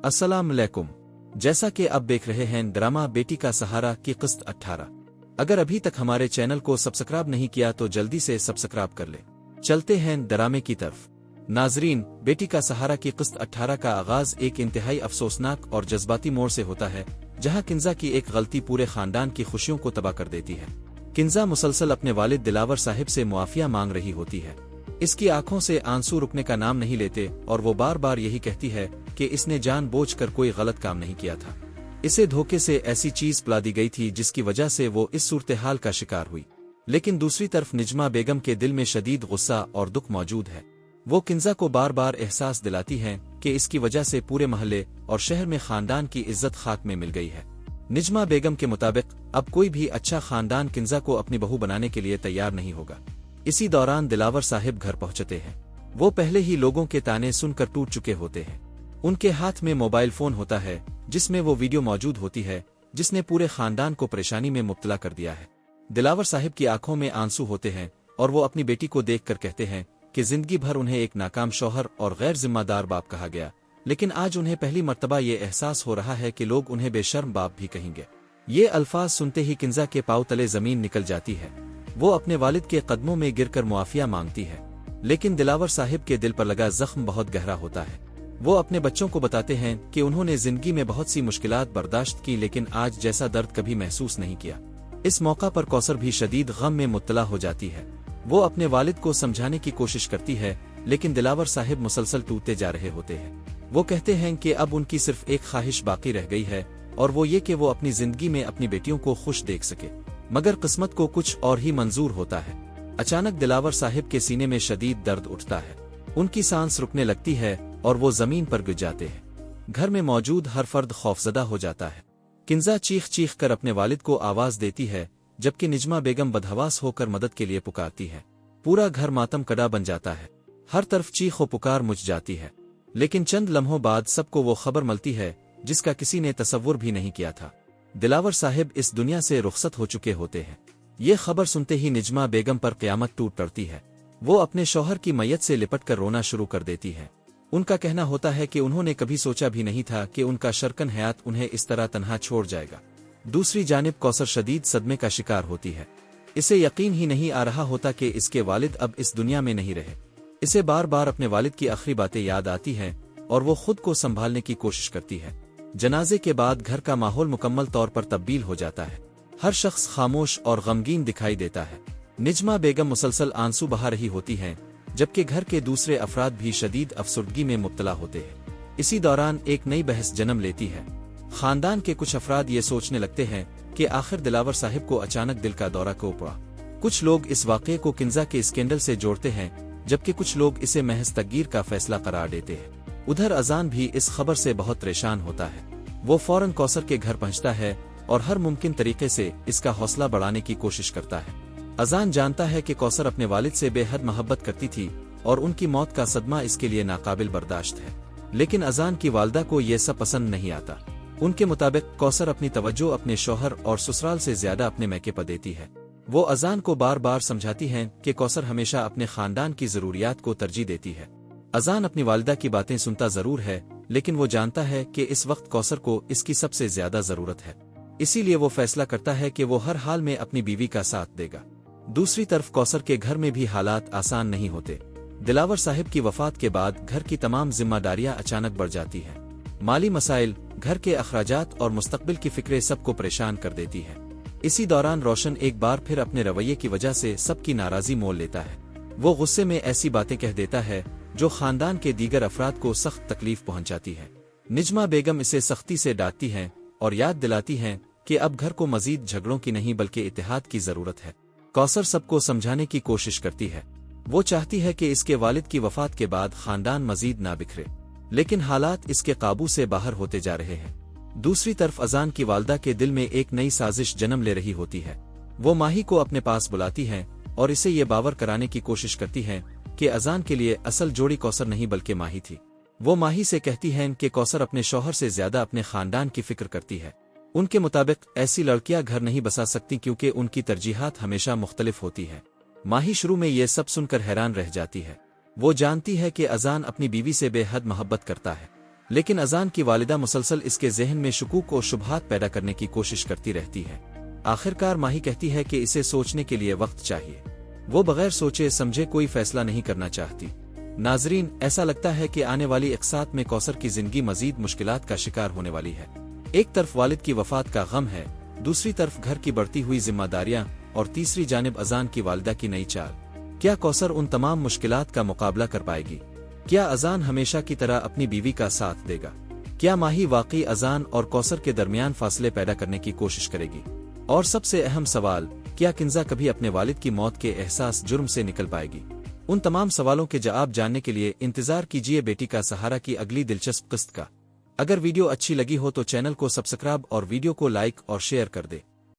अस्सलाम अलैकुम। जैसा कि आप देख रहे हैं ड्रामा बेटी का सहारा की किस्त 18। अगर अभी तक हमारे चैनल को सब्सक्राइब नहीं किया तो जल्दी से सब्सक्राइब कर ले। चलते हैं ड्रामे की तरफ। नाजरीन, बेटी का सहारा की किस्त 18 का आगाज एक इंतहाई अफसोसनाक और जज्बाती मोड़ से होता है, जहां किंजा की एक गलती पूरे खानदान की खुशियों को तबाह कर देती है। किंजा मुसलसल अपने वालिद दिलावर साहिब से मुआफिया मांग रही होती है। इसकी आंखों से आंसू रुकने का नाम नहीं लेते और वो बार बार यही कहती है कि इसने जानबूझकर कोई गलत काम नहीं किया था। इसे धोखे से ऐसी चीज पिला दी गई थी जिसकी वजह से वो इस सूरत-ए-हाल का शिकार हुई। लेकिन दूसरी तरफ निजमा बेगम के दिल में शदीद गुस्सा और दुख मौजूद है। वो किंजा को बार बार एहसास दिलाती हैं कि इसकी वजह से पूरे महल्ले और शहर में खानदान की इज्जत खाक में मिल गई है। निजमा बेगम के मुताबिक अब कोई भी अच्छा खानदान किंजा को अपनी बहू बनाने के लिए तैयार नहीं होगा। इसी दौरान दिलावर साहिब घर पहुंचते हैं। वो पहले ही लोगों के ताने सुनकर टूट चुके होते हैं। उनके हाथ में मोबाइल फोन होता है जिसमें वो वीडियो मौजूद होती है जिसने पूरे खानदान को परेशानी में मुब्तला कर दिया है। दिलावर साहिब की आंखों में आंसू होते हैं और वो अपनी बेटी को देखकर कहते हैं कि जिंदगी भर उन्हें एक नाकाम शौहर और गैर जिम्मेदार बाप कहा गया, लेकिन आज उन्हें पहली मर्तबा ये एहसास हो रहा है कि लोग उन्हें बेशर्म बाप भी कहेंगे। ये अल्फाज सुनते ही किंजा के पांव तले जमीन निकल जाती है। वो अपने वालिद के कदमों में गिरकर मुआफिया मांगती है, लेकिन दिलावर साहिब के दिल पर लगा जख्म बहुत गहरा होता है। वो अपने बच्चों को बताते हैं कि उन्होंने जिंदगी में बहुत सी मुश्किलात बर्दाश्त की, लेकिन आज जैसा दर्द कभी महसूस नहीं किया। इस मौका पर कौसर भी शदीद गम में मुब्तला हो जाती है। वो अपने वालिद को समझाने की कोशिश करती है, लेकिन दिलावर साहिब मुसलसल टूटते जा रहे होते हैं। वो कहते हैं कि अब उनकी सिर्फ एक ख्वाहिश बाकी रह गई है, और वो ये कि वो अपनी जिंदगी में अपनी बेटियों को खुश देख सके, मगर किस्मत को कुछ और ही मंजूर होता है। अचानक दिलावर साहिब के सीने में शदीद दर्द उठता है। उनकी सांस रुकने लगती है और वो जमीन पर गिर जाते हैं। घर में मौजूद हर फर्द खौफजदा हो जाता है। किंजा चीख चीख कर अपने वालिद को आवाज देती है, जबकि निजमा बेगम बदहवास होकर मदद के लिए पुकारती है। पूरा घर मातम कड़ा बन जाता है। हर तरफ चीख व पुकार मुझ जाती है। लेकिन चंद लम्हों बाद सबको वो खबर मिलती है जिसका किसी ने तसव्वुर भी नहीं किया था। दिलावर साहिब इस दुनिया से रुखसत हो चुके होते हैं। ये खबर सुनते ही निजमा बेगम पर क़यामत टूट पड़ती है। वो अपने शौहर की मैयत से लिपट कर रोना शुरू कर देती है। उनका कहना होता है कि उन्होंने कभी सोचा भी नहीं था कि उनका शरकन हयात उन्हें इस तरह तन्हा छोड़ जाएगा। दूसरी जानिब कौसर शदीद सदमे का शिकार होती है। इसे यकीन ही नहीं आ रहा होता कि इसके वालिद अब इस दुनिया में नहीं रहे। इसे बार बार अपने वालिद की आखिरी बातें याद आती हैं और वो खुद को संभालने की कोशिश करती है। जनाजे के बाद घर का माहौल मुकम्मल तौर पर तब्दील हो जाता है। हर शख्स खामोश और गमगीन दिखाई देता है। निजमा बेगम मुसलसल आंसू बहा रही होती हैं, जबकि घर के दूसरे अफराद भी शदीद अफसुर्दगी में मुब्तला होते हैं। इसी दौरान एक नई बहस जन्म लेती है। खानदान के कुछ अफराद ये सोचने लगते हैं कि आखिर दिलावर साहिब को अचानक दिल का दौरा क्यों पड़ा। कुछ लोग इस वाक़ये को किंजा के स्कैंडल से जोड़ते हैं, जबकि कुछ लोग इसे महज तकदीर का फैसला करार देते हैं। उधर अजान भी इस खबर से बहुत परेशान होता है। वो फौरन कौसर के घर पहुंचता है और हर मुमकिन तरीके से इसका हौसला बढ़ाने की कोशिश करता है। अजान जानता है कि कौसर अपने वालिद से बेहद मोहब्बत करती थी और उनकी मौत का सदमा इसके लिए नाकाबिल बर्दाश्त है। लेकिन अजान की वालदा को यह सब पसंद नहीं आता। उनके मुताबिक कौसर अपनी तवज्जो अपने शौहर और ससुराल से ज्यादा अपने मैके पर देती है। वो अजान को बार बार समझाती हैं कि कौसर हमेशा अपने खानदान की जरूरियात को तरजीह देती है। अजान अपनी वालिदा की बातें सुनता जरूर है, लेकिन वो जानता है कि इस वक्त कौसर को इसकी सबसे ज्यादा जरूरत है। इसीलिए वो फैसला करता है कि वो हर हाल में अपनी बीवी का साथ देगा। दूसरी तरफ कौसर के घर में भी हालात आसान नहीं होते। दिलावर साहिब की वफात के बाद घर की तमाम जिम्मेदारियां अचानक बढ़ जाती हैं। माली मसाइल, घर के अखराजात और मुस्तकबिल की फिक्रें सबको परेशान कर देती है। इसी दौरान रोशन एक बार फिर अपने रवैये की वजह से सबकी नाराजगी मोल लेता है। वो गुस्से में ऐसी बातें कह देता है जो खानदान के दीगर अफराद को सख्त तकलीफ पहुंचाती है। निजमा बेगम इसे सख्ती से डांटती हैं और याद दिलाती हैं कि अब घर को मजीद झगड़ों की नहीं बल्कि इत्तेहाद की जरूरत है। कौसर सबको समझाने की कोशिश करती है। वो चाहती है कि इसके वालिद की वफात के बाद खानदान मजीद ना बिखरे, लेकिन हालात इसके काबू से बाहर होते जा रहे हैं। दूसरी तरफ अजान की वालदा के दिल में एक नई साजिश जन्म ले रही होती है। वो माही को अपने पास बुलाती हैं और इसे ये बावर कराने की कोशिश करती हैं कि अजान के लिए असल जोड़ी कौसर नहीं बल्कि माही थी। वो माही से कहती हैं कि कौसर अपने शौहर से ज्यादा अपने खानदान की फिक्र करती है। उनके मुताबिक ऐसी लड़कियां घर नहीं बसा सकती क्योंकि उनकी तरजीहात हमेशा मुख्तलिफ होती है। माही शुरू में ये सब सुनकर हैरान रह जाती है। वो जानती है कि अजान अपनी बीवी से बेहद मोहब्बत करता है, لیکن اذان کی والدہ مسلسل اس کے ذہن میں شکوک اور شبہات پیدا کرنے کی کوشش کرتی رہتی ہے۔ آخرکار ماہی کہتی ہے کہ اسے سوچنے کے لیے وقت چاہیے، وہ بغیر سوچے سمجھے کوئی فیصلہ نہیں کرنا چاہتی۔ ناظرین، ایسا لگتا ہے کہ آنے والی اقساط میں کوثر کی زندگی مزید مشکلات کا شکار ہونے والی ہے۔ ایک طرف والد کی وفات کا غم ہے، دوسری طرف گھر کی بڑھتی ہوئی ذمہ داریاں، اور تیسری جانب اذان کی والدہ کی نئی چال۔ کیا کوثر ان تمام مشکلات کا مقابلہ کر پائے گی؟ کیا اذان ہمیشہ کی طرح اپنی بیوی کا ساتھ دے گا؟ کیا ماہی واقعی اذان اور کوثر کے درمیان فاصلے پیدا کرنے کی کوشش کرے گی؟ اور سب سے اہم سوال، کیا کنزا کبھی اپنے والد کی موت کے احساس جرم سے نکل پائے گی؟ ان تمام سوالوں کے جواب جاننے کے لیے انتظار کیجیے بیٹی کا سہارا کی اگلی دلچسپ قسط کا۔ اگر ویڈیو اچھی لگی ہو تو چینل کو سبسکرائب اور ویڈیو کو لائک اور شیئر کر دے۔